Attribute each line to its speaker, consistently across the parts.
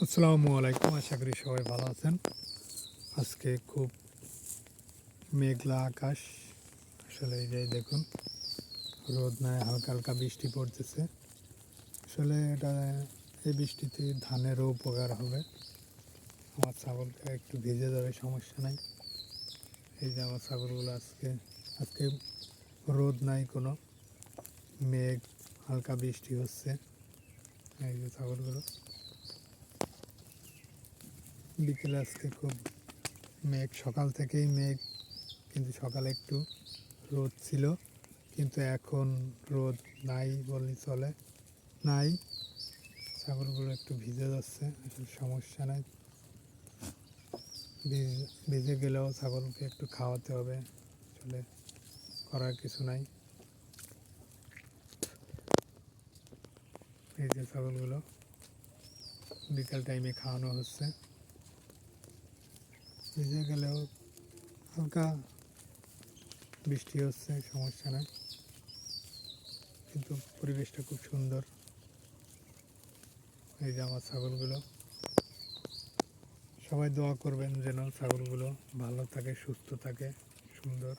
Speaker 1: আসসালামু আলাইকুম, আশা করি সবাই ভালো আছেন। আজকে খুব মেঘলা আকাশ। আসলে এই যে দেখুন, রোদ নাই, হালকা হালকা বৃষ্টি পড়তেছে। আসলে এই বৃষ্টিতে ধানেরও উপকার হবে। আমার ছাগলকে একটু ভিজে যাবে, সমস্যা নাই। এই যে আমার ছাগলগুলো আজকে রোদ নাই, কোনো মেঘ, হালকা বৃষ্টি হচ্ছে। এই যে ছাগলগুলো বিকেলে আজকে খুব মেঘ, সকাল থেকেই মেঘ, কিন্তু সকালে একটু রোদ ছিল, কিন্তু এখন রোদ নাই বললেই চলে। নাই, ছাগলগুলো একটু ভিজে যাচ্ছে, আসলে সমস্যা নাই। ভিজে গেলেও ছাগলকে একটু খাওয়াতে হবে, আসলে করার কিছু নাই। এই যে ছাগলগুলো বিকাল টাইমে খাওয়ানো হচ্ছে। ভিজে গেলেও হালকা বৃষ্টি হচ্ছে, সমস্যা নাই, কিন্তু পরিবেশটা খুব সুন্দর। এই যে আমার ছাগলগুলো, সবাই দোয়া করবেন যেন ছাগলগুলো ভালো থাকে, সুস্থ থাকে, সুন্দর,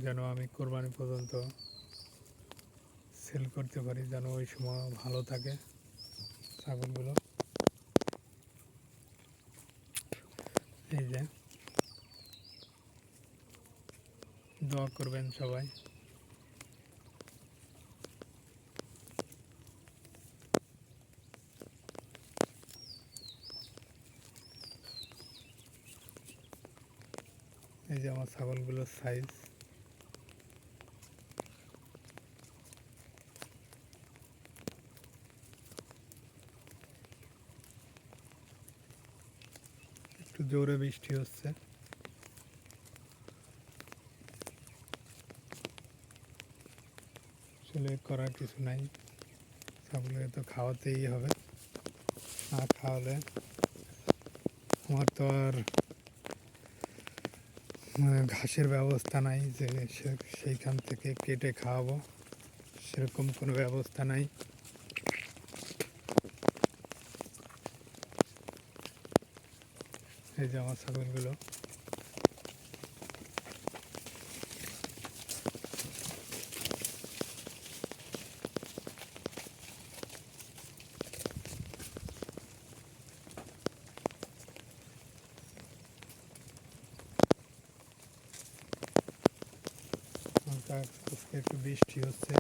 Speaker 1: যেন আমি কোরবানি পর্যন্ত সেল করতে পারি, যেন ওই সময় ভালো থাকে ছাগলগুলো। এই যে দোয়া করবেন সবাই। এই যে আমার ছাগলগুলোর সাইজ, একটু জোরে বৃষ্টি হচ্ছে। আসলে করার কিছু নাই, ছাগলকে তো খাওয়াতেই হবে, না খাওয়ালে আমার তো আর ঘাসের ব্যবস্থা নাই যে সেইখান থেকে কেটে খাওয়াবো, সেরকম কোনো ব্যবস্থা নাই। এই যে আমার ছাগলগুলো, আজকে একটু বৃষ্টি হচ্ছে,